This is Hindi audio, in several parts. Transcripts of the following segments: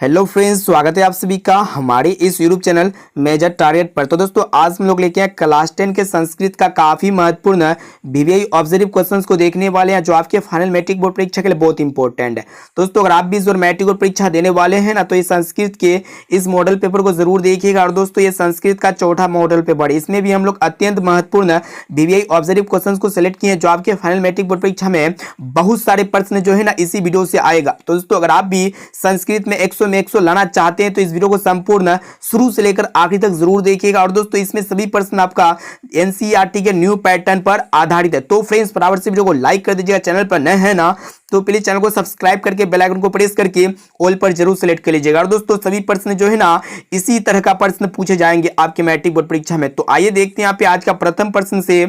हेलो फ्रेंड्स, स्वागत है आप सभी का हमारे इस यूट्यूब चैनल मेजर टारगेट पर। तो दोस्तों आज हम लोग लेके आए क्लास 10 के संस्कृत का काफी महत्वपूर्ण वीवीआई ऑब्जर्व क्वेश्चंस को देखने वाले हैं, जो आपके फाइनल मैट्रिक बोर्ड परीक्षा के लिए बहुत इंपॉर्टेंट है। दोस्तों अगर आप भी इस बार मैट्रिक बोर्ड परीक्षा देने वाले हैं ना, तो ये संस्कृत के इस मॉडल पेपर को जरूर देखिएगा। और दोस्तों ये संस्कृत का चौथा मॉडल पेपर, इसमें भी हम लोग अत्यंत महत्वपूर्ण वीवीआई ऑब्जर्व क्वेश्चन को सिलेक्ट किए, जो आपके फाइनल मैट्रिक बोर्ड परीक्षा में बहुत सारे प्रश्न जो है ना इसी वीडियो से आएगा। तो दोस्तों अगर आप भी संस्कृत में 100 में 100 लाना चाहते हैं तो इस वीडियो को संपूर्ण शुरू से लेकर आखिरी तक जरूर देखिएगा। और दोस्तों इसमें सभी प्रश्न आपका एनसीईआरटी के न्यू पैटर्न पर आधारित है। तो फ्रेंड्स फटाफट से वीडियो को लाइक कर दीजिएगा, चैनल पर नए हैं ना तो प्लीज चैनल को सब्सक्राइब करके बेल आइकन को प्रेस करके ऑल पर जरूर सेलेक्ट कर लीजिएगा। और दोस्तों सभी प्रश्न जो है ना इसी तरह का प्रश्न पूछे जाएंगे आपके मैट्रिक बोर्ड परीक्षा में। तो आइए देखते हैं यहाँ पे आज का प्रथम प्रश्न से।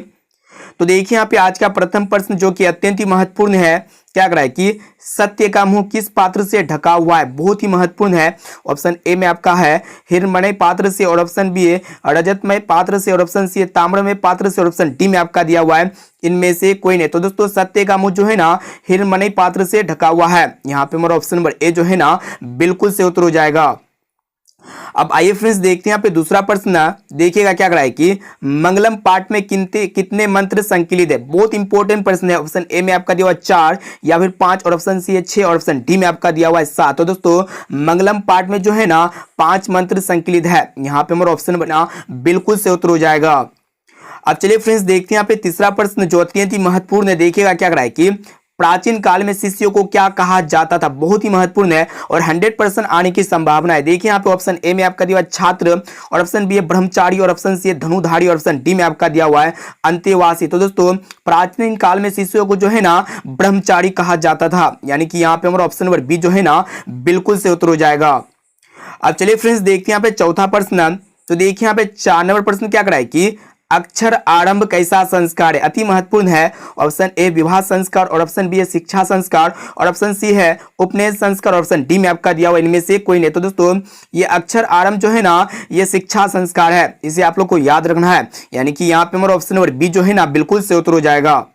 तो देखिए यहाँ पे आज का प्रथम प्रश्न जो कि अत्यंत ही महत्वपूर्ण है, क्या कह रहा है कि सत्य का मुंह किस पात्र से ढका हुआ है। बहुत ही महत्वपूर्ण है। ऑप्शन ए में आपका है हिरण्मय पात्र से, और ऑप्शन बी है रजतमय पात्र से, और ऑप्शन सी है ताम्रमय पात्र से, और ऑप्शन डी में आपका दिया हुआ है इनमें से कोई नहीं। तो दोस्तों सत्य का मुंह जो है ना हिरण्मय पात्र से ढका हुआ है। यहाँ पे हमारा ऑप्शन नंबर ए जो है ना बिल्कुल से उत्तर हो जाएगा। अब आइए फ्रेंड्स देखते हैं यहाँ पे दूसरा प्रश्न। देखिएगा क्या कह रहा है कि मंगलम पाठ में कितने मंत्र संकलित है। बहुत इंपॉर्टेंट प्रश्न है। ऑप्शन ए में आपका दिया हुआ 4 या फिर 5, और ऑप्शन सी है 6, और ऑप्शन डी में आपका दिया हुआ है 7। तो दोस्तों मंगलम पाठ में जो है ना 5 मंत्र संकलित है। यहाँ पे हमारा ऑप्शन बना बिल्कुल से उत्तर हो जाएगा। अब चलिए फ्रेंड्स देखते हैं यहाँ पे तीसरा प्रश्न जो अत्यंत ही महत्वपूर्ण है। देखिएगा क्या कह रहा है कि प्राचीन काल में शिष्यों को क्या कहा जाता था। बहुत ही महत्वपूर्ण है और 100% आने की संभावना है। देखिए यहाँ पे ऑप्शन ए में आपका दिया हुआ छात्र, और ऑप्शन बी है ब्रह्मचारी, और ऑप्शन सी है धनुधारी, और ऑप्शन डी में आपका दिया हुआ है अंतेवासी। तो दोस्तों प्राचीन काल में शिष्यों को जो है ना ब्रह्मचारी कहा जाता था, यानी कि यहाँ पे हमारा ऑप्शन नंबर बी जो है ना बिल्कुल से उत्तर हो जाएगा। अब चलिए फ्रेंड्स देखते हैं यहाँ पे चौथा प्रश्न। तो देखिए यहाँ पे 4 नंबर प्रश्न क्या करा है कि अक्षर आरंभ कैसा संस्कार है। अति महत्वपूर्ण है। ऑप्शन ए विवाह संस्कार, और ऑप्शन बी है शिक्षा संस्कार, और ऑप्शन सी है उपनयन संस्कार, और ऑप्शन डी में आपका दिया हुआ इनमें से कोई नहीं। तो दोस्तों ये अक्षर आरंभ जो है ना ये शिक्षा संस्कार है, इसे आप लोग को याद रखना है। यानी कि यहाँ पे हमारा ऑप्शन नंबर बी जो है ना बिल्कुल से उत्तर हो जाएगा।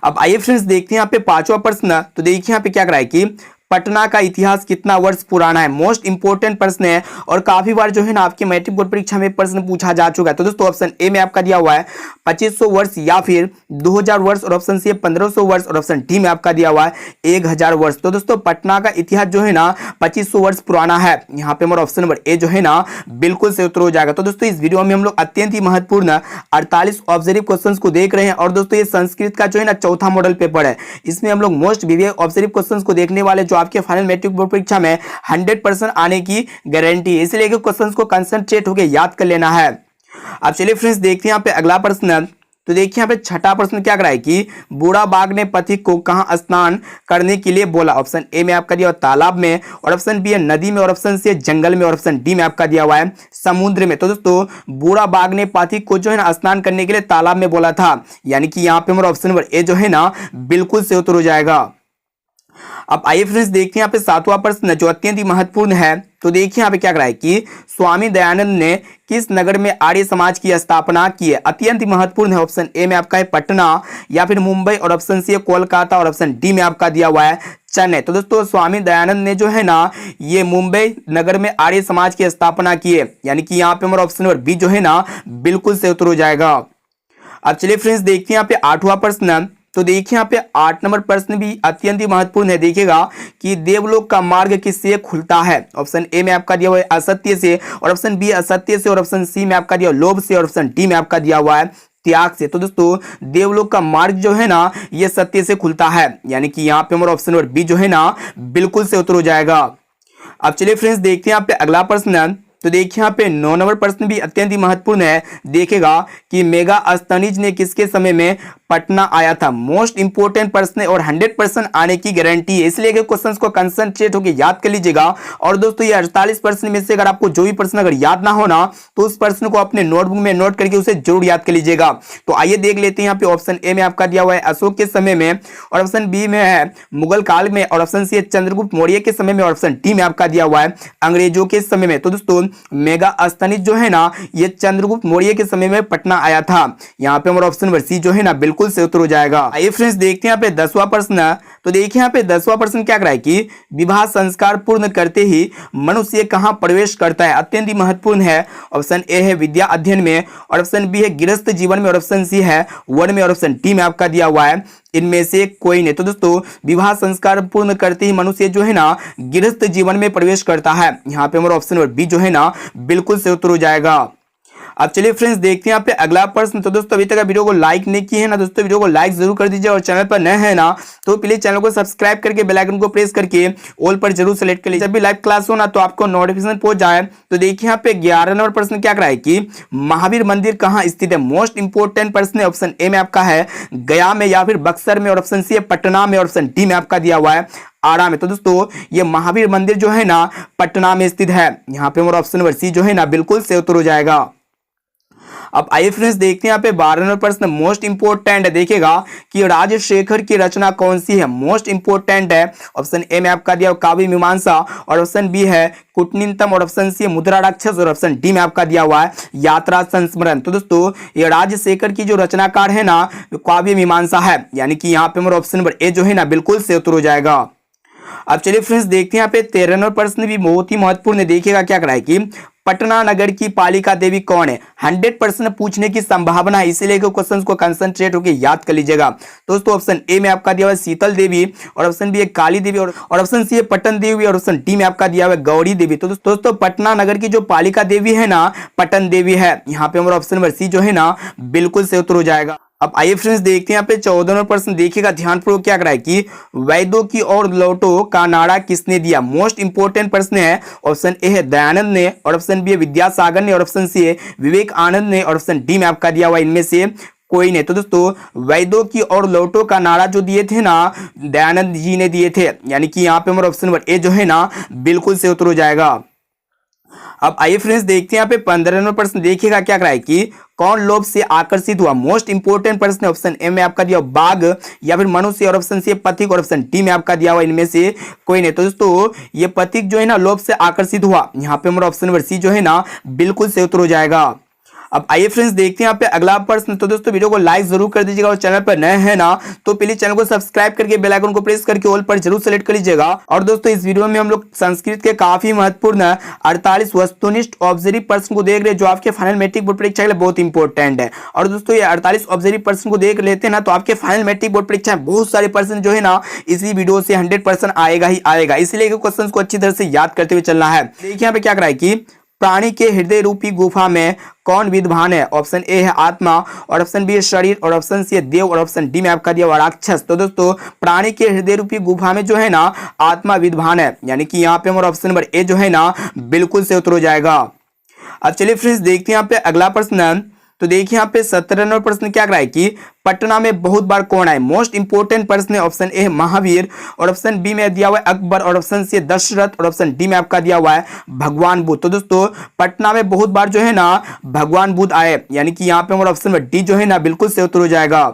अब आइए फ्रेंड्स देखते हैं यहाँ पे पांचवा प्रश्न। तो देखिए यहाँ पे क्या करा है कि पटना का इतिहास कितना वर्ष पुराना है। मोस्ट इंपोर्टेंट प्रश्न है और काफी बार जो है ना आपके मैट्रिक बोर्ड परीक्षा में प्रश्न पूछा जा चुका है। तो दोस्तों ऑप्शन ए में आपका दिया हुआ है 2500 वर्ष या फिर 2000 वर्ष, और ऑप्शन सी है 1500 वर्ष, और ऑप्शन डी में आपका दिया हुआ है 1000 वर्ष। तो दोस्तों पटना का इतिहास जो है ना 2500 वर्ष पुराना है। यहाँ पे हमारा ऑप्शन नंबर ए जो है ना बिल्कुल से उत्तर हो जाएगा। तो दोस्तों इस वीडियो में हम लोग अत्यंत ही महत्वपूर्ण 48 ऑब्जर्व क्वेश्चन को देख रहे हैं। और दोस्तों ये संस्कृत का जो है ना चौथा मॉडल पेपर है, इसमें हम लोग मोस्ट वीवीआई ऑब्जर्व क्वेश्चन को देखने वाले, जो आपके फाइनल मैट्रिक बोर्ड परीक्षा में 100% आने की गारंटी है। इसलिए क्वेश्चंस को कंसंट्रेट होकर याद कर लेना है। अब चलिए फ्रेंड्स देखते हैं यहाँ पे अगला प्रश्न। तो देखिए यहाँ पे छठा प्रश्न क्या करा है कि बूढ़ा बाघ ने पथिक को कहां स्नान करने के लिए बोला। ऑप्शन ए में आपका दिया हुआ तालाब में, और ऑप्शन बी है नदी में, और ऑप्शन सी है जंगल में, और ऑप्शन डी में आपका दिया हुआ है समुद्र में। तो दोस्तों बूढ़ा बाघ ने पथिक को जो है ना स्नान करने के लिए तालाब में बोला था। यानी कि यहाँ पे हमारा ऑप्शन नंबर ए जो है ना बिल्कुल से उत्तर हो जाएगा। अब आइए फ्रेंड्स देखते हैं यहाँ पे सातवां प्रश्न जो अत्यंत ही महत्वपूर्ण है। तो देखिए यहाँ पे क्या कह रहा है कि स्वामी दयानंद ने किस नगर में आर्य समाज की स्थापना की है। अत्यंत ही महत्वपूर्ण है। ऑप्शन ए में आपका है पटना या फिर मुंबई, और ऑप्शन सी है कोलकाता, और ऑप्शन डी में आपका दिया हुआ है चेन्नई। तो दोस्तों स्वामी दयानंद ने जो है ना ये मुंबई नगर में आर्य समाज की स्थापना की है। यानी कि यहाँ पे हमारा ऑप्शन नंबर बी जो है ना बिल्कुल से उत्तर हो जाएगा। अब चलिए फ्रेंड्स देखते हैं यहाँ पे आठवां प्रश्न। तो देखिए यहाँ पे 8 नंबर प्रश्न भी अत्यंत ही महत्वपूर्ण है। देखिएगा कि देवलोक का मार्ग किससे खुलता है। ऑप्शन ए में आपका दिया हुआ है असत्य से, और ऑप्शन बी असत्य से, और ऑप्शन सी में आपका दिया हुआ लोभ से, और ऑप्शन डी में आपका दिया हुआ है त्याग से। तो दोस्तों देवलोक का मार्ग जो है ना ये सत्य से खुलता है। यानी कि यहाँ पे हमारा ऑप्शन नंबर बी जो है ना बिल्कुल से उत्तर हो जाएगा। अब चलिए फ्रेंड्स देखते हैं यहाँ पे अगला प्रश्न। तो देखिए यहाँ पे 9 नंबर प्रश्न भी अत्यंत ही महत्वपूर्ण है। देखिएगा कि मेगास्थनीज ने किसके समय में पटना आया था। मोस्ट इंपोर्टेंट प्रश्न है और 100% आने की गारंटी है। इसलिए क्वेश्चंस को कंसंट्रेट होकर याद कर लीजिएगा। और दोस्तों ये 48 प्रश्न में से अगर आपको जो भी प्रश्न अगर याद ना हो ना तो उस प्रश्न को अपने नोटबुक में नोट करके उसे जरूर याद कर लीजिएगा। तो आइए देख लेते हैं यहाँ पे ऑप्शन ए में आपका दिया हुआ है अशोक के समय में, और ऑप्शन बी में है मुगल काल में, और ऑप्शन सी है चंद्रगुप्त मौर्य के समय में, और ऑप्शन डी में आपका दिया हुआ है अंग्रेजों के समय में। तो दोस्तों मेगास्थनीज जो है ना ये चंद्रगुप्त मौर्य के समय में पटना आया था। यहाँ पे हमारा ऑप्शन नंबर सी जो है ना बिल्कुल से उत्तर हो जाएगा। आइए फ्रेंड्स देखते हैं यहाँ पे 10वां प्रश्न। तो देखिए यहाँ पे 10वां प्रश्न क्या करा है कि विवाह संस्कार पूर्ण करते ही मनुष्य कहाँ प्रवेश करता है। अत्यंत ही महत्वपूर्ण है। ऑप्शन ए है विद्या अध्ययन में, और ऑप्शन बी है गृहस्थ जीवन में, और ऑप्शन सी है वन में, और ऑप्शन डी में आपका दिया हुआ है इनमें से कोई नहीं। तो दोस्तों विवाह संस्कार पूर्ण करते ही मनुष्य जो है ना गृहस्थ जीवन में प्रवेश करता है। यहाँ पे हमारा ऑप्शन नंबर बी जो है ना बिल्कुल से उत्तर हो जाएगा। अब चलिए फ्रेंड्स देखते हैं यहाँ पे अगला प्रश्न। तो दोस्तों अभी तक वीडियो को लाइक नहीं किए हैं ना दोस्तों, वीडियो को लाइक जरूर कर दीजिए, और चैनल पर नए हैं ना तो प्लीज चैनल को सब्सक्राइब करके बेल आइकन को प्रेस करके ऑल पर जरूर सेलेक्ट कर लीजिए, जब भी लाइव क्लास हो ना तो आपको नोटिफिकेशन पहुंच जाए। तो देखिए यहाँ पे 11 नंबर प्रश्न क्या कराए कि महावीर मंदिर कहाँ स्थित है। मोस्ट इंपोर्टेंट प्रश्न है। ऑप्शन ए में आपका है गया में, या फिर बक्सर में, और ऑप्शन सी है पटना में, और ऑप्शन डी में आपका दिया हुआ है आरा में। तो दोस्तों ये महावीर मंदिर जो है ना पटना में स्थित है। यहाँ पे हमारा ऑप्शन नंबर सी जो है ना बिल्कुल से उत्तर हो जाएगा। अब आइए फ्रेंड्स देखते हैं यहाँ पे 12 नंबर प्रश्न मोस्ट इंपोर्टेंट है। देखिएगा कि राजशेखर की रचना कौन सी है। मोस्ट इंपोर्टेंट है। ऑप्शन ए में आपका दिया काव्य मीमांसा, और ऑप्शन बी है कूटनीतम, और ऑप्शन सी मुद्रा राक्षस, और ऑप्शन डी में आपका दिया हुआ है यात्रा संस्मरण। तो दोस्तों ये राजशेखर की जो रचनाकार है ना काव्य मीमांसा है, यानी कि यहाँ पे हमारा ऑप्शन नंबर ए जो है ना बिल्कुल से उत्तर हो जाएगा। अब चलिए फ्रेंड्स देखते हैं यहाँ पे 13 नंबर प्रश्न भी बहुत ही महत्वपूर्ण है। देखिएगा क्या कराए कि पटना नगर की पालिका देवी कौन है। 100% पूछने की संभावना है, इसीलिए क्वेश्चन को कंसंट्रेट होकर याद कर लीजिएगा। दोस्तों ऑप्शन ए में आपका दिया हुआ है शीतल देवी, और ऑप्शन बी है काली देवी, और ऑप्शन सी है पटन देवी, और ऑप्शन डी में आपका दिया हुआ है गौरी देवी। तो दोस्तों पटना नगर की जो पालिका देवी है ना पटन देवी है। यहाँ पे हमारा ऑप्शन नंबर सी जो है ना बिल्कुल से उत्तर हो जाएगा। अब आइए फ्रेंड्स देखते हैं यहाँ पे 14 नंबर प्रश्न। देखिएगा ध्यानपूर्वक क्या कराए कि वैद्यों की ओर लौटो का नारा किसने दिया। मोस्ट इंपोर्टेंट प्रश्न है। ऑप्शन ए है दयानंद ने, और ऑप्शन बी है विद्यासागर ने, और ऑप्शन सी है विवेकानंद ने, और ऑप्शन डी में आपका दिया हुआ इनमें से कोई नहीं। तो दोस्तों वैद्यों की ओर लौटो का नारा जो दिए थे ना दयानंद जी ने दिए थे, यानी कि यहाँ पे हमारा ऑप्शन नंबर ए जो है ना बिल्कुल से उत्तर हो जाएगा। अब आइए फ्रेंड्स देखते हैं यहाँ पे 15 नंबर प्रश्न। देखिएगा क्या कराए कि कौन लोभ से आकर्षित हुआ। मोस्ट इंपोर्टेंट प्रश्न। ऑप्शन ए में आपका दिया बाघ, या फिर मनुष्य, और ऑप्शन सी पथिक, और ऑप्शन डी में आपका दिया हुआ इनमें से कोई नहीं। तो दोस्तों ये पथिक जो है ना लोभ से आकर्षित हुआ। यहाँ पे हमारा ऑप्शन नंबर सी जो है ना बिल्कुल से उत्तर हो जाएगा। अब आइए फ्रेंड्स देखते हैं यहाँ पे अगला प्रश्न। तो दोस्तों वीडियो को लाइक जरूर कर दीजिएगा, और चैनल पर नए हैं ना तो प्लीज चैनल को सब्सक्राइब करके बेल आइकन को प्रेस करके ऑल पर जरूर सेलेक्ट कर लीजिएगा। और दोस्तों इस वीडियो में हम लोग संस्कृत के काफी महत्वपूर्ण 48 वस्तुनिष्ठ ऑब्जर्व प्रश्न को देख रहे हैं, जो आपके फाइनल मैट्रिक बोर्ड परीक्षा के लिए बहुत इंपॉर्टेंट है। और दोस्तों ये 48 ऑब्जर्व प्रश्न को देख लेते हैं ना तो आपके फाइनल मैट्रिक बोर्ड परीक्षा में बहुत सारे प्रश्न जो है ना इसी वीडियो से 100% आएगा ही आएगा, इसलिए क्वेश्चन को अच्छी तरह से याद करते हुए चलना है। देखिए यहाँ पे क्या कराए कि प्राणी के हृदय रूपी गुफा में कौन विद्वान है। ऑप्शन ए है आत्मा, और ऑप्शन बी है शरीर, और ऑप्शन सी है देव, और ऑप्शन डी में आपका दिया हुआ राक्षस। तो दोस्तों प्राणी के हृदय रूपी गुफा में जो है ना आत्मा विद्वान है, यानी कि यहाँ पे हमारा ऑप्शन नंबर ए जो है ना बिल्कुल से उत्तर हो जाएगा। अब चलिए फ्रेंड्स देखते हैं यहाँ पे अगला प्रश्न। तो देखिए यहाँ पे 17 नंबर प्रश्न क्या कराए कि पटना में बहुत बार कौन आए। मोस्ट इंपोर्टेंट प्रश्न है। ऑप्शन ए महावीर, और ऑप्शन बी में दिया हुआ है अकबर, और ऑप्शन सी दशरथ, और ऑप्शन डी में आपका दिया हुआ है भगवान बुद्ध। तो दोस्तों पटना में बहुत बार जो है ना भगवान बुद्ध आए, यानी कि यहाँ पे हमारा ऑप्शन नंबर डी जो है ना बिल्कुल से उत्तर हो जाएगा।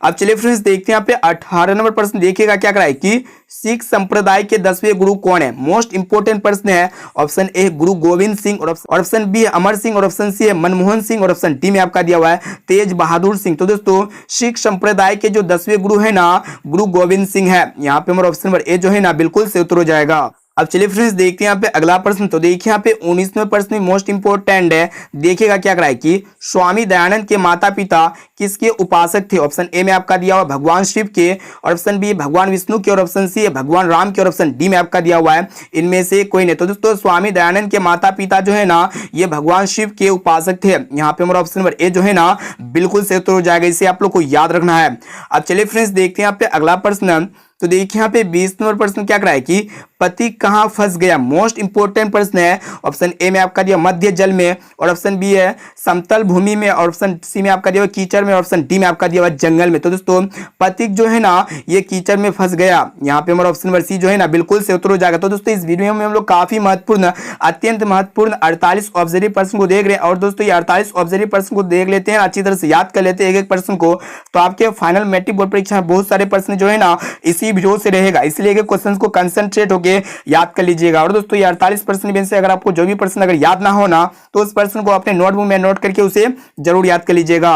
अब चलिए फ्रेंड्स देखते हैं यहाँ पे 18 नंबर प्रश्न। देखिएगा क्या कराए कि सिख संप्रदाय के 10वें गुरु कौन है। मोस्ट इंपोर्टेंट प्रश्न है। ऑप्शन ए गुरु गोविंद सिंह, और ऑप्शन बी है अमर सिंह, और ऑप्शन सी है मनमोहन सिंह, और ऑप्शन डी में आपका दिया हुआ है तेज बहादुर सिंह। तो दोस्तों सिख संप्रदाय के जो 10वें गुरु है ना गुरु गोविंद सिंह है। यहाँ पे हमारा ऑप्शन नंबर ए जो है ना बिल्कुल से उत्तर हो जाएगा। अब चलिए फ्रेंड्स देखते हैं यहाँ पे अगला प्रश्न। तो देखिए यहाँ पे 19वें प्रश्न में मोस्ट इंपोर्टेंट है। देखिएगा क्या कराए कि स्वामी दयानंद के माता पिता किसके उपासक थे। ऑप्शन ए में आपका दिया हुआ भगवान शिव के, और ऑप्शन बी भगवान विष्णु के, और ऑप्शन सी है भगवान राम के, और ऑप्शन डी में आपका दिया हुआ है इनमें से कोई नहीं। तो दोस्तों स्वामी दयानंद के माता पिता जो है ना ये भगवान शिव के उपासक थे। यहाँ पे हमारा ऑप्शन नंबर ए जो है ना बिल्कुल से उत्तर हो जाएगा, इसे आप लोग को याद रखना है। अब चलिए फ्रेंड्स देखते हैं यहाँ पे अगला प्रश्न। तो देखिए यहाँ पे 20 नंबर प्रश्न क्या कराए कि पति कहाँ फंस गया। मोस्ट इंपोर्टेंट प्रश्न है। ऑप्शन ए में आपका दिया मध्य जल में, और ऑप्शन बी है समतल भूमि में, और ऑप्शन सी में आपका दिया हुआ कीचड़ में, और ऑप्शन डी में आपका दिया हुआ जंगल में। तो दोस्तों पथिक जो है ना ये कीचड़ में फंस गया। यहाँ पे हमारा ऑप्शन नंबर सी जो है ना बिल्कुल से उत्तर हो जाएगा। तो दोस्तों इस वीडियो में हम लोग काफी महत्वपूर्ण अत्यंत महत्वपूर्ण 48 ऑब्जर्व प्रश्न को देख रहे हैं। और दोस्तों ये 48 ऑब्जर्व प्रश्न को देख लेते हैं, अच्छी तरह से याद कर लेते हैं एक एक प्रश्न को, तो आपके फाइनल मैट्रिक बोर्ड परीक्षा में बहुत सारे प्रश्न जो है ना इसी वीडियो से रहेगा, इसलिए कि क्वेश्चन को कंसंट्रेट होकर याद कर लीजिएगा। और दोस्तों ये 48 प्रश्न में से अगर आपको जो भी प्रश्न अगर याद ना हो ना तो उस प्रश्न को अपने नोटबुक में नोट करके उसे जरूर याद कर लीजिएगा।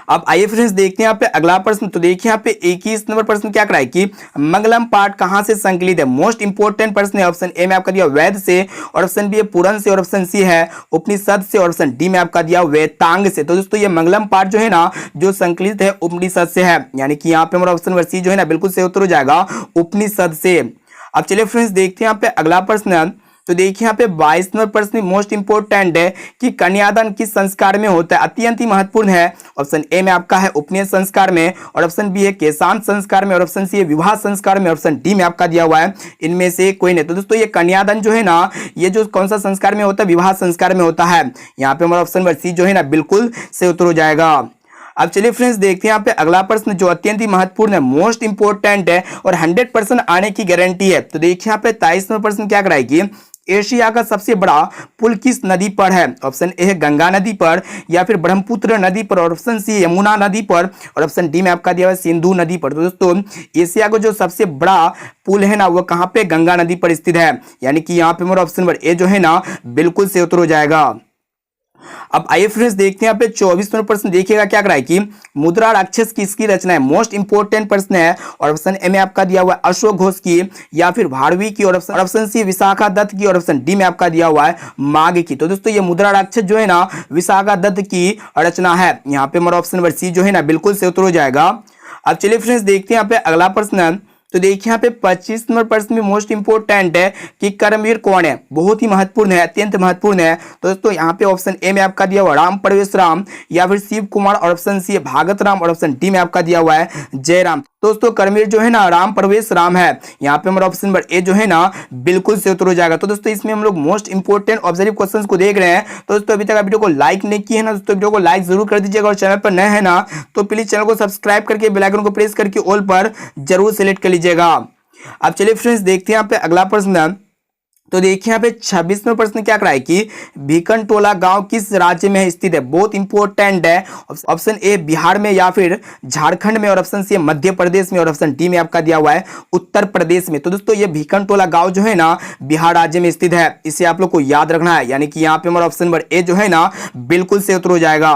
अब आइए फ्रेंड्स देखते हैं यहाँ पे अगला प्रश्न। तो देखिए यहाँ पे 21 नंबर प्रश्न क्या कराए कि मंगलम पाठ कहां से संकलित है। मोस्ट इंपोर्टेंट प्रश्न है। ऑप्शन ए में आपका दिया वेद से, और ऑप्शन बी है पुराण से, और ऑप्शन सी है उपनिषद से, और ऑप्शन डी में आपका दिया वेदांग से। तो दोस्तों ये मंगलम पाठ जो है ना जो संकलित है उपनिषद से है, यानी कि यहाँ पे हमारा ऑप्शन नंबर सी जो है ना बिल्कुल सही उत्तर हो जाएगा उपनिषद से। अब चलिए फ्रेंड्स देखते हैं यहाँ पे अगला प्रश्न। तो देखिए यहाँ पे 22 नंबर प्रश्न मोस्ट इंपोर्टेंट है कि कन्यादान किस संस्कार में होता है, अत्यंत ही महत्वपूर्ण है। ऑप्शन ए में आपका है उपनयन संस्कार में, और ऑप्शन बी है केशांत संस्कार में, और ऑप्शन सी है विवाह संस्कार में, ऑप्शन डी में आपका दिया हुआ है इनमें से कोई नहीं। तो दोस्तों ये कन्यादान जो है ना ये जो कौन सा संस्कार में होता है, विवाह संस्कार में होता है। यहाँ पे हमारा ऑप्शन नंबर सी जो है ना बिल्कुल सही उत्तर हो जाएगा। अब चलिए फ्रेंड्स देखते हैं यहाँ पे अगला प्रश्न जो अत्यंत ही महत्वपूर्ण है, मोस्ट इंपोर्टेंट है और 100% आने की गारंटी है। तो देखिए यहाँ पे 23 नंबर प्रश्न क्या कराएगी, एशिया का सबसे बड़ा पुल किस नदी पर है। ऑप्शन ए है गंगा नदी पर, या फिर ब्रह्मपुत्र नदी पर, और ऑप्शन सी यमुना नदी पर, और ऑप्शन डी में आपका दिया हुआ है सिंधु नदी पर। तो दोस्तों एशिया का जो सबसे बड़ा पुल है ना वो कहाँ पे, गंगा नदी पर स्थित है, यानी कि यहाँ पे मेरा ऑप्शन नंबर ए जो है ना बिल्कुल सही उत्तर हो जाएगा। अब आइए फ्रेंड्स देखते हैं यहाँ पे 24 नंबर प्रश्न देखिएगा क्या कराए कि मुद्रा राक्षस किसकी रचना है। मोस्ट इंपोर्टेंट प्रश्न है, और ऑप्शन ए में आपका दिया हुआ है अशोक घोष की, या फिर भारवी की, और ऑप्शन सी विशाखा दत्त की, और ऑप्शन डी में आपका दिया हुआ है माघ की। तो दोस्तों ये मुद्रा राक्षस जो है ना विशाखा दत्त की रचना है। यहाँ पे हमारा ऑप्शन नंबर सी जो है ना बिल्कुल सही उत्तर हो जाएगा। अब चलिए फ्रेंड्स देखते हैं यहाँ पे अगला प्रश्न। तो देखिए यहाँ पे 25 नंबर प्रश्न में मोस्ट इंपोर्टेंट है कि कर्मवीर कौन है, बहुत ही महत्वपूर्ण है, अत्यंत महत्वपूर्ण है। तो दोस्तों यहाँ पे ऑप्शन ए में आपका दिया हुआ राम प्रवेश राम, या फिर शिव कुमार, और ऑप्शन सी है भागत राम, और ऑप्शन डी में आपका दिया हुआ है जयराम। दोस्तों कर्मवीर जो है ना राम प्रवेश राम है। यहाँ पे हमारा ऑप्शन नंबर ए जो है ना बिल्कुल सही उत्तर हो जाएगा। तो दोस्तों इसमें हम लोग मोस्ट इंपोर्टेंट ऑब्जर्व क्वेश्चंस को देख रहे हैं। तो दोस्तों अभी तक वीडियो को लाइक नहीं किए है ना दोस्तों वीडियो को लाइक जरूर कर दीजिएगा, और चैनल पर नए हैं ना तो प्लीज चैनल को सब्सक्राइब करके बेल आइकन को प्रेस करके ऑल पर जरूर सेलेक्ट कर लीजिएगा। अब चलिए फ्रेंड्स देखते हैं यहाँ पे अगला प्रश्न। तो देखिए यहाँ पे 26 में प्रश्न क्या कराए कि भिकनटोला गांव किस राज्य में स्थित है, बहुत इंपोर्टेंट है। ऑप्शन ए बिहार में, या फिर झारखंड में, और ऑप्शन सी मध्य प्रदेश में, और ऑप्शन डी में आपका दिया हुआ है उत्तर प्रदेश में। तो दोस्तों ये भिकनटोला गांव जो है ना बिहार राज्य में स्थित है, इसे आप लोग को याद रखना है, यानी कि यहाँ पे हमारा ऑप्शन नंबर ए जो है ना बिल्कुल सही उत्तर हो जाएगा।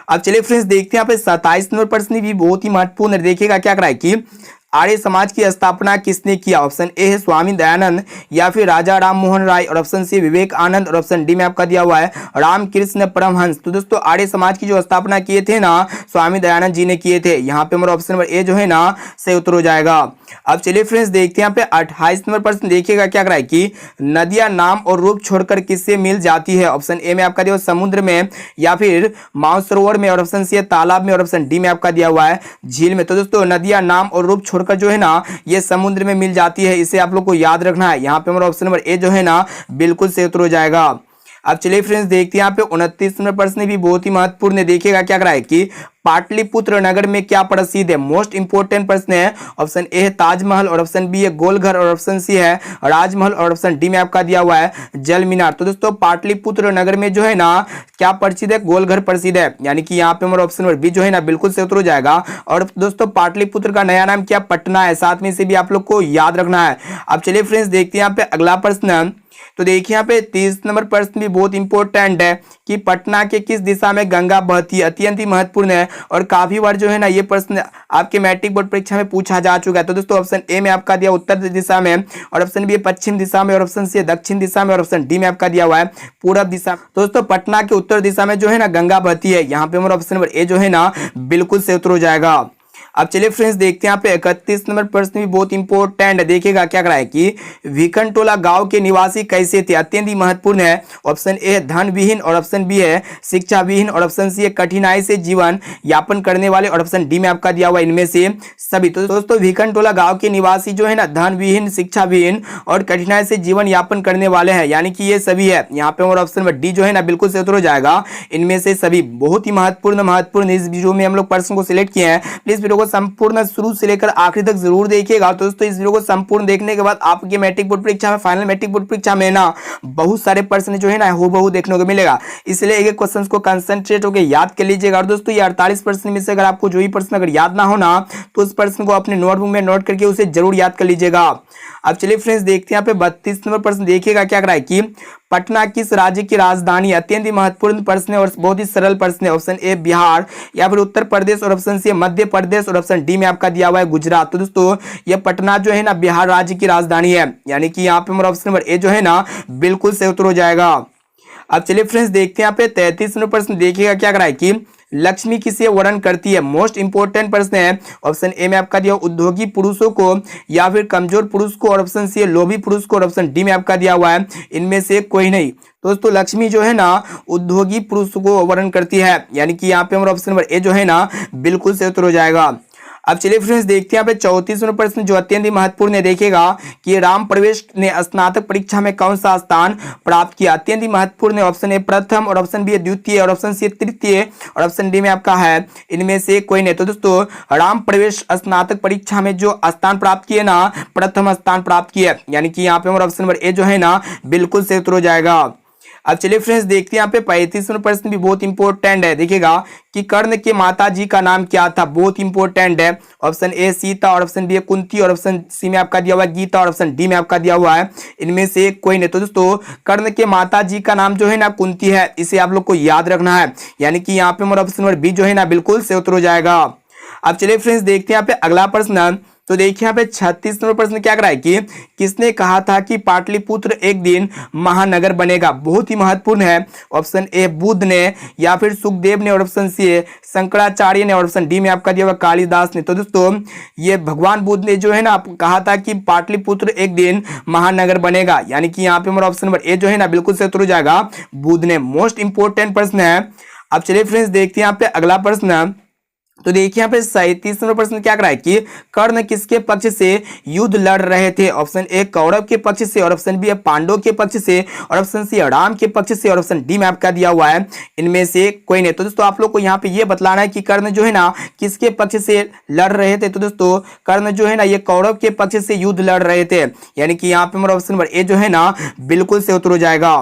अब चलिए फ्रेंड्स देखते हैं यहाँ पे 27 नंबर प्रश्न भी बहुत ही महत्वपूर्ण है। देखिएगा क्या कराए कि आर्य समाज की स्थापना किसने किया। ऑप्शन ए है स्वामी दयानंद, या फिर राजा राम मोहन राय, और ऑप्शन सी विवेकानंद, और ऑप्शन डी में आपका दिया हुआ है रामकृष्ण परमहंस। तो दोस्तों आर्य समाज की जो स्थापना किए थे ना स्वामी दयानंद जी ने किए थे। यहाँ पे हमारा ऑप्शन नंबर ए जो है ना सही उत्तर हो जाएगा। अब चलिए फ्रेंड्स देखते हैं यहाँ पे 28 नंबर प्रश्न देखिएगा क्या कराए कि नदियां नाम और रूप छोड़कर किससे मिल जाती है। ऑप्शन ए में आपका दिया हुआ समुद्र में, या फिर मानसरोवर में, और ऑप्शन सी है तालाब में, और ऑप्शन डी में आपका दिया हुआ है झील में। तो दोस्तों नदियां नाम और रूप छोड़कर जो है ना ये समुद्र में मिल जाती है, इसे आप लोग को याद रखना है। यहाँ पे हमारा ऑप्शन नंबर ए जो है ना बिल्कुल सही उत्तर हो जाएगा। अब चलिए फ्रेंड्स देखते हैं यहाँ पे 29 नंबर प्रश्न भी बहुत ही महत्वपूर्ण है। देखिएगा क्या कराए कि पाटलिपुत्र नगर में क्या प्रसिद्ध है, मोस्ट इंपोर्टेंट प्रश्न है। ऑप्शन ए है ताजमहल, और ऑप्शन बी है गोलघर, और ऑप्शन सी है राजमहल, और ऑप्शन डी में आपका दिया हुआ है जल मीनार। तो दोस्तों पाटलिपुत्र नगर में जो है ना क्या प्रसिद्ध है, गोलघर प्रसिद्ध है, यानी कि यहाँ पे हमारा ऑप्शन नंबर बी जो है ना बिल्कुल सही उत्तर हो जाएगा। और दोस्तों पाटलिपुत्र का नया नाम क्या, पटना है, साथ में इसे भी आप लोग को याद रखना है। अब चलिए फ्रेंड्स देखते हैं यहाँ पे अगला प्रश्न। तो देखिए यहाँ पे 30 नंबर प्रश्न भी बहुत इंपॉर्टेंट है कि पटना के किस दिशा में गंगा बहती है, अत्यंत ही महत्वपूर्ण है, और काफी बार जो है ना ये प्रश्न आपके मैट्रिक बोर्ड परीक्षा में पूछा जा चुका है। तो दोस्तों ऑप्शन ए में आपका दिया उत्तर दिशा में, और ऑप्शन बी पश्चिम दिशा में, और ऑप्शन सी दक्षिण दिशा में, और ऑप्शन डी में आपका दिया हुआ है पूरब दिशा। तो दोस्तों पटना के उत्तर दिशा में जो है ना गंगा बहती है। यहाँ पे हमारा ऑप्शन नंबर ए जो है ना बिल्कुल सही उत्तर हो जाएगा। अब चलिए फ्रेंड्स देखते हैं यहाँ पे 31 नंबर प्रश्न भी बहुत इंपॉर्टेंट है। देखिएगा क्या कराए कि भिकनटोला गांव के निवासी कैसे थे, अत्यंत ही महत्वपूर्ण है। ऑप्शन ए है धन विहीन, और ऑप्शन बी है शिक्षा विहीन, और ऑप्शन सी है कठिनाई से जीवन यापन करने वाले, और ऑप्शन डी में आपका दिया हुआ इनमें से सभी। तो दोस्तों भिकनटोला गांव के निवासी जो है ना धन विहीन, शिक्षा विहीन और कठिनाई से जीवन यापन करने वाले हैं, यानी कि ये सभी है। यहाँ पे हमारा ऑप्शन नंबर डी जो है ना बिल्कुल सही उत्तर हो जाएगा, इनमें से सभी। बहुत ही महत्वपूर्ण इस वीडियो में हम लोग प्रश्न को सिलेक्ट किए हैं। प्लीज वीडियो संपूर्ण शुरू से लेकर आखिरी तक जरूर देखिएगा। तो दोस्तों इस वीडियो को संपूर्ण देखने के बाद आपके मैट्रिक बोर्ड परीक्षा में, फाइनल मैट्रिक बोर्ड परीक्षा में ना बहुत सारे प्रश्न जो है ना हूबहू देखने को मिलेगा, इसलिए एक एक क्वेश्चन को कंसंट्रेट होकर याद कर लीजिएगा। और दोस्तों ये 48 प्रश्न में से अगर आपको जो ही प्रश्न अगर याद ना हो ना तो उस प्रश्न को अपने नोटबुक में नोट करके उसे जरूर याद कर लीजिएगा। अब चलिए फ्रेंड्स देखते हैं यहाँ पे 32 नंबर प्रश्न देखिएगा क्या कराए कि पटना किस राज्य की राजधानी है? अत्यंत ही महत्वपूर्ण प्रश्न है और बहुत ही सरल प्रश्न है। ऑप्शन ए बिहार, या फिर उत्तर प्रदेश, और ऑप्शन सी मध्य प्रदेश, और ऑप्शन डी में आपका दिया हुआ है गुजरात। तो दोस्तों ये पटना जो है ना बिहार राज्य की राजधानी है, यानी कि यहाँ पे हमारा ऑप्शन नंबर ए जो है ना बिल्कुल सही उत्तर हो जाएगा। अब चलिए फ्रेंड्स देखते हैं यहाँ पे 33 नंबर प्रश्न। देखिएगा क्या करा है कि लक्ष्मी किसे वर्णन करती है? मोस्ट इंपोर्टेंट प्रश्न है। ऑप्शन ए में आपका दिया उद्योगी पुरुषों को, या फिर कमजोर पुरुष को, और ऑप्शन सी लोभी पुरुष को, और ऑप्शन डी में आपका दिया हुआ है इनमें से कोई नहीं। तो दोस्तों लक्ष्मी जो है ना उद्योगी पुरुष को वर्णन करती है, यानी कि यहाँ पे हमारा ऑप्शन नंबर ए जो है ना बिल्कुल सही उत्तर हो जाएगा। अब चलिए फ्रेंड्स देखते हैं यहाँ पे 34वां प्रश्न जो अत्यंत ही महत्वपूर्ण है। देखिएगा कि राम प्रवेश ने स्नातक परीक्षा में कौन सा स्थान प्राप्त किया? अत्यंत ही महत्वपूर्ण है। ऑप्शन ए प्रथम, और ऑप्शन बी द्वितीय, और ऑप्शन सी तृतीय, और ऑप्शन डी में आपका है इनमें से कोई नहीं। तो दोस्तों राम प्रवेश स्नातक परीक्षा में जो स्थान प्राप्त किए ना प्रथम स्थान प्राप्त किए, यानी कि यहाँ पे हमारा ऑप्शन नंबर ए जो है ना बिल्कुल सही उत्तर हो जाएगा। अब चलिए फ्रेंड्स देखते हैं यहाँ पे 35वां प्रश्न भी बहुत इंपॉर्टेंट है। देखिएगा कि कर्ण के माता जी का नाम क्या था? बहुत इंपॉर्टेंट है। ऑप्शन ए सीता, और ऑप्शन बी कुंती, और ऑप्शन सी में आपका दिया हुआ है गीता, और ऑप्शन डी में आपका दिया हुआ है इनमें से कोई नहीं। तो दोस्तों कर्ण के माता जी का नाम जो है ना कुंती है, इसे आप लोग को याद रखना है, यानी कि यहाँ पे हमारा ऑप्शन नंबर बी जो है ना बिल्कुल सही उत्तर हो जाएगा। अब चलिए फ्रेंड्स देखते हैं यहाँ पे अगला प्रश्न। तो देखिए यहाँ पे 36 नंबर प्रश्न क्या करा है कि किसने कहा था कि पाटलिपुत्र एक दिन महानगर बनेगा? बहुत ही महत्वपूर्ण है। ऑप्शन ए बुद्ध ने, या फिर सुखदेव ने, और ऑप्शन सी शंकराचार्य ने, और ऑप्शन डी में आपका दिया हुआ कालिदास ने। तो दोस्तों ये भगवान बुद्ध ने जो है ना कहा था कि पाटलिपुत्र एक दिन महानगर बनेगा, यानी कि यहाँ पे हमारा ऑप्शन नंबर ए जो है ना बिल्कुल सही उत्तर हो जाएगा। बुद्ध ने। मोस्ट इंपोर्टेंट प्रश्न है। अब चलिए फ्रेंड्स देखते हैं यहाँ पे अगला प्रश्न। तो देखिए यहाँ पे 37 नंबर प्रश्न क्या करा है कि कर्ण किसके पक्ष से युद्ध लड़ रहे थे? ऑप्शन ए कौरव के पक्ष से, और ऑप्शन बी पांडव के पक्ष से, और ऑप्शन सी राम के पक्ष से, और ऑप्शन डी में आपका दिया हुआ है इनमें से कोई नहीं। तो दोस्तों आप लोग को यहाँ पे ये बतलाना है कि कर्ण जो है ना किसके पक्ष से लड़ रहे थे? तो दोस्तों कर्ण जो है ना ये कौरव के पक्ष से युद्ध लड़ रहे थे, यानी कि यहाँ पे हमारा ऑप्शन नंबर ए जो है ना बिल्कुल से उत्तर हो जाएगा।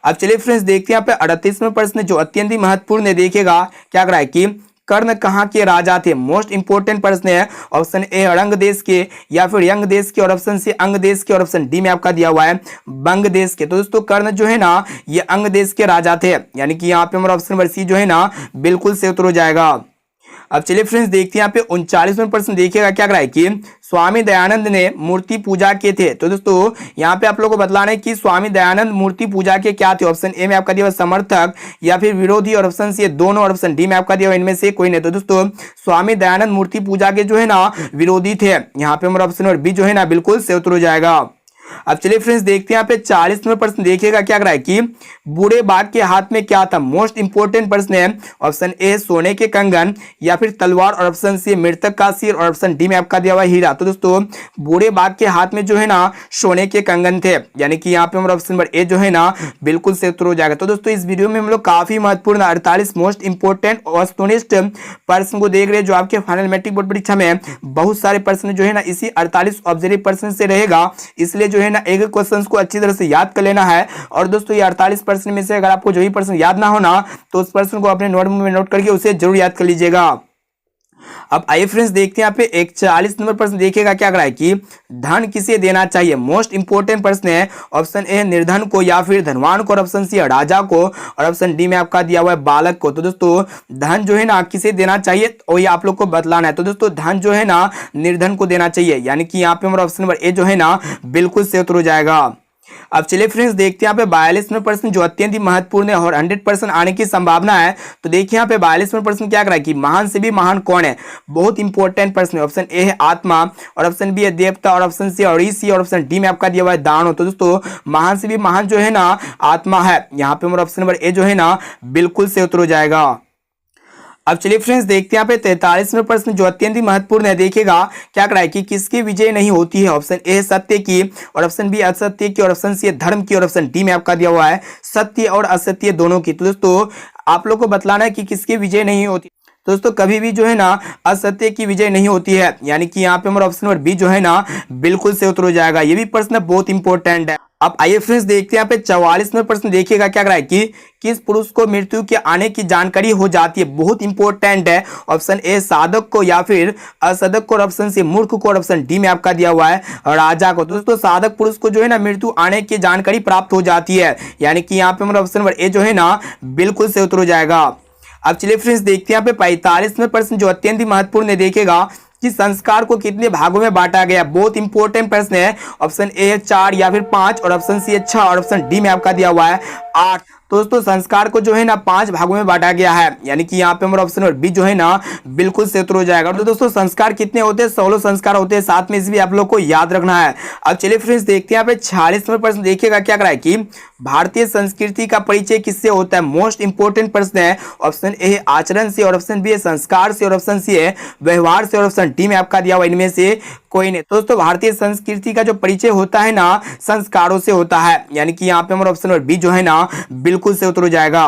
अब चलिए फ्रेंड्स देखते हैं यहाँ पे 38वां प्रश्न जो अत्यंत ही महत्वपूर्ण है। देखिएगा क्या करा है कि कर्ण कहाँ के राजा थे? मोस्ट इंपोर्टेंट प्रश्न है। ऑप्शन ए अरंग देश के, या फिर यंग देश के, और ऑप्शन सी अंग देश के, और ऑप्शन डी में आपका दिया हुआ है बंग देश के। तो दोस्तों कर्ण जो है ना ये अंग देश के राजा थे, यानी कि यहाँ पे हमारा ऑप्शन नंबर सी जो है ना बिल्कुल सही उत्तर हो जाएगा। अब चलिए फ्रेंड्स देखते हैं यहाँ पे 39वां प्रश्न। देखिएगा क्या करा है कि स्वामी दयानंद ने मूर्ति पूजा के थे। तो दोस्तों यहाँ पे आप लोगों को बतलाना है कि स्वामी दयानंद मूर्ति पूजा के क्या थे? ऑप्शन ए में आपका दिया हुआ समर्थक, या फिर विरोधी, और ऑप्शन सी दोनों, और ऑप्शन डी में आपका दिया हुआ इनमें से कोई नहीं। तो दोस्तों स्वामी दयानंद मूर्ति पूजा के जो है ना विरोधी थे, यहाँ पे हमारा ऑप्शन नंबर बी जो है ना बिल्कुल सही उत्तर हो जाएगा। अब चलिए फ्रेंड्स देखते हैं यहाँ पे 40 नंबर प्रश्न। देखिएगा क्या करा है कि बूढ़े बाघ के हाथ में क्या था? मोस्ट इंपोर्टेंट प्रश्न है। ऑप्शन ए सोने के कंगन, या फिर तलवार, और ऑप्शन सी मृतक का सिर, और ऑप्शन डी में आपका दिया हुआ हीरा। तो दोस्तों बूढ़े बाघ के हाथ में जो है ना सोने के कंगन थे, यानी कि यहाँ पे हमारा ऑप्शन नंबर ए जो है ना बिल्कुल सही उत्तर हो जाएगा। तो दोस्तों इस वीडियो में हम लोग काफी महत्वपूर्ण 48 मोस्ट इंपोर्टेंट वस्तुनिष्ठ प्रश्न को देख रहे हैं, जो आपके फाइनल मैट्रिक बोर्ड परीक्षा में बहुत सारे प्रश्न जो है ना इसी 48 ऑब्जर्व प्रश्न से रहेगा, इसलिए जो है ना एक क्वेश्चन को अच्छी तरह से याद कर लेना है। और दोस्तों ये 48 प्रश्न में से अगर आपको जो ही प्रश्न याद ना होना तो उस प्रश्न को अपने नोटबुक में नोट करके उसे जरूर याद कर लीजिएगा। अब आइए फ्रेंड्स देखते हैं यहाँ पे 41 नंबर प्रश्न। देखिएगा क्या करा है कि धन किसे देना चाहिए? मोस्ट इंपोर्टेंट प्रश्न है। ऑप्शन ए निर्धन को, या फिर धनवान को, और ऑप्शन सी राजा को, और ऑप्शन डी में आपका दिया हुआ है बालक को। तो दोस्तों धन जो है ना किसे देना चाहिए और ये आप लोग को बतलाना है। तो दोस्तों धन जो है ना निर्धन को देना चाहिए, यानी कि यहाँ पे हमारा ऑप्शन नंबर ए जो है ना बिल्कुल सही उत्तर हो जाएगा। अब चलिए फ्रेंड्स देखते हैं यहाँ पे 42वां प्रश्न जो अत्यंत ही महत्वपूर्ण है और 100% आने की संभावना है। तो देखिए यहाँ पे 42वां प्रश्न क्या करा है कि महान से भी महान कौन है? बहुत इंपॉर्टेंट प्रश्न है। ऑप्शन ए है आत्मा, और ऑप्शन बी है देवता, और ऑप्शन सी और ऋषि, और ऑप्शन डी में आपका दिया हुआ है दानव। तो दोस्तों महान से भी महान जो है ना आत्मा है, यहाँ पे हमारा ऑप्शन नंबर ए जो है ना बिल्कुल से उत्तर हो जाएगा। अब चलिए फ्रेंड्स देखते हैं यहाँ पे 43वां प्रश्न जो अत्यंत ही महत्वपूर्ण है। देखिएगा क्या करा है कि किसकी विजय नहीं होती है? ऑप्शन ए सत्य की, और ऑप्शन बी असत्य की, और ऑप्शन सी धर्म की, और ऑप्शन डी में आपका दिया हुआ है सत्य और असत्य दोनों की। तो दोस्तों आप लोग को बतलाना है कि किसकी विजय नहीं होती। दोस्तों कभी भी जो है ना असत्य की विजय नहीं होती है, यानी कि यहाँ पे हमारा ऑप्शन नंबर बी जो है ना बिल्कुल से उत्तर हो जाएगा। ये भी प्रश्न बहुत इंपॉर्टेंट है। अब आइए फ्रेंड्स देखते हैं यहाँ पे 44वें प्रश्न देखिएगा क्या कह रहा है कि किस पुरुष को मृत्यु के आने की जानकारी हो जाती है। बहुत इंपॉर्टेंट है। ऑप्शन ए साधक को या फिर असाधक को, और ऑप्शन सी मूर्ख को, और ऑप्शन डी में आपका दिया हुआ है राजा को। तो दोस्तों साधक पुरुष को जो है ना मृत्यु आने की जानकारी प्राप्त हो जाती है, यानी कि यहाँ पे हमारा ऑप्शन नंबर ए जो है ना बिल्कुल से उत्तर हो जाएगा। अब चलिए फ्रेंड्स देखते हैं यहाँ पे 45वें प्रश्न जो अत्यंत ही महत्वपूर्ण है। देखिएगा कि संस्कार को कितने भागों में बांटा गया। बहुत इंपॉर्टेंट प्रश्न है। ऑप्शन ए है 4 या फिर 5, और ऑप्शन सी है 6, और ऑप्शन डी में आपका दिया हुआ है 8। तो दोस्तों संस्कार को जो है ना 5 भागों में बांटा गया है, यानी कि यहाँ पे हमारा ऑप्शन नंबर बी जो है ना बिल्कुल से उत्तर हो जाएगा। तो दोस्तों संस्कार कितने होते हैं? 16 संस्कार होते हैं। साथ में इसे भी आप लोग को याद रखना है। अब चलिए फ्रेंड्स देखते हैं यहाँ पे 46वें प्रश्न देखिएगा क्या करा है कि भारतीय संस्कृति का परिचय किससे होता है। मोस्ट इंपोर्टेंट प्रश्न है। ऑप्शन ए है आचरण से, और ऑप्शन बी है संस्कार से, और ऑप्शन सी है व्यवहार से, और ऑप्शन डी में आपका दिया हुआ इनमें से कोई नहीं। तो दोस्तों भारतीय संस्कृति का जो परिचय होता है ना संस्कारों से होता है, यानी कि यहाँ पे हमारा ऑप्शन नंबर बी जो है ना बिल्कुल से उत्तर हो जाएगा।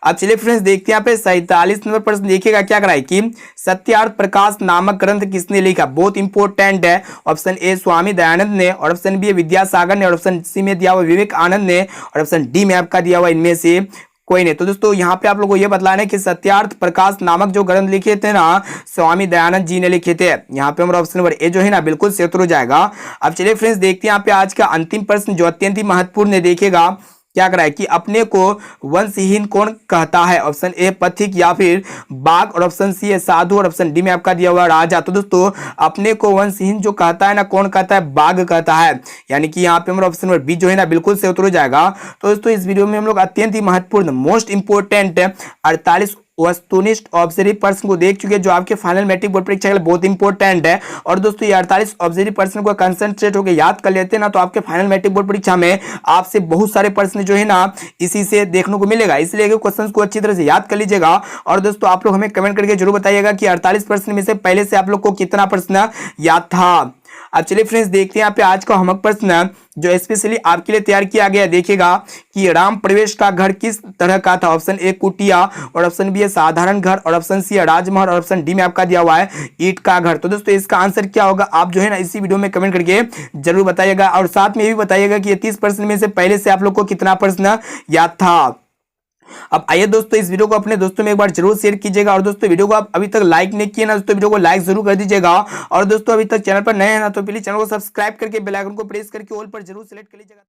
अब चलिए फ्रेंड्स देखते हैं यहाँ पे 47वें प्रश्न देखिएगा क्या कराए कि सत्यार्थ प्रकाश नामक ग्रंथ किसने लिखा। बहुत इंपॉर्टेंट है। ऑप्शन ए स्वामी दयानंद ने, और ऑप्शन बी विद्यासागर ने, और ऑप्शन सी में दिया हुआ विवेकानंद ने, और ऑप्शन डी में आपका दिया हुआ इनमें से कोई नहीं। तो दोस्तों यहाँ पे आप लोगों को ये बतलाना है कि सत्यार्थ प्रकाश नामक जो ग्रंथ लिखे थे ना स्वामी दयानंद जी ने लिखे थे। यहाँ पे हमारा ऑप्शन नंबर ए जो है ना बिल्कुल से उत्तर हो जाएगा। अब चलिए फ्रेंड्स देखते हैं यहाँ पे आज का अंतिम प्रश्न जो अत्यंत ही महत्वपूर्ण है। देखिएगा क्या कराए कि अपने को वंशहीन कौन कहता है। ऑप्शन ए पथिक या फिर बाघ, और ऑप्शन सी है साधु, और ऑप्शन डी में आपका दिया हुआ राजा। तो दोस्तों अपने को वंशहीन जो कहता है ना कौन कहता है? बाघ कहता है, यानी कि यहाँ पे हमारा ऑप्शन नंबर बी जो है ना बिल्कुल से उत्तर हो जाएगा। तो दोस्तों इस वीडियो में हम लोग अत्यंत ही महत्वपूर्ण मोस्ट इंपोर्टेंट 48 वस्तुनिष्ठ ऑब्जर्व प्रश्न को देख चुके हैं जो आपके फाइनल मैट्रिक बोर्ड परीक्षा के लिए बहुत इंपॉर्टेंट है। और दोस्तों ये 48 ऑब्जर्व प्रश्न को कंसंट्रेट होकर याद कर लेते हैं ना तो आपके फाइनल मैट्रिक बोर्ड परीक्षा में आपसे बहुत सारे प्रश्न जो है ना इसी से देखने को मिलेगा। इसलिए क्वेश्चन को अच्छी तरह से याद कर लीजिएगा। और दोस्तों आप लोग हमें कमेंट करके जरूर बताइएगा कि 48 प्रश्न में से पहले से आप लोग को कितना प्रश्न याद था। अब चलिए फ्रेंड्स देखते हैं यहाँ पे आज का होमवर्क प्रश्न जो स्पेशली आपके लिए तैयार किया गया है। देखिएगा कि राम प्रवेश का घर किस तरह का था। ऑप्शन ए कुटिया, और ऑप्शन बी है साधारण घर, और ऑप्शन सी है राजमहल, और ऑप्शन डी में आपका दिया हुआ है ईंट का घर। तो दोस्तों इसका आंसर क्या होगा आप जो है ना इसी वीडियो में कमेंट करके जरूर बताइएगा। और साथ में ये भी बताइएगा कि 30 प्रश्न में से पहले से आप लोग को कितना प्रश्न याद था। अब आइए दोस्तों इस वीडियो को अपने दोस्तों में एक बार जरूर शेयर कीजिएगा। और दोस्तों वीडियो को आप अभी तक लाइक नहीं किए ना दोस्तों वीडियो को लाइक जरूर कर दीजिएगा। और दोस्तों अभी तक चैनल पर नए हैं ना तो प्लीज चैनल को सब्सक्राइब करके बेल आइकन को प्रेस करके ऑल पर जरूर सेलेक्ट कर लीजिएगा।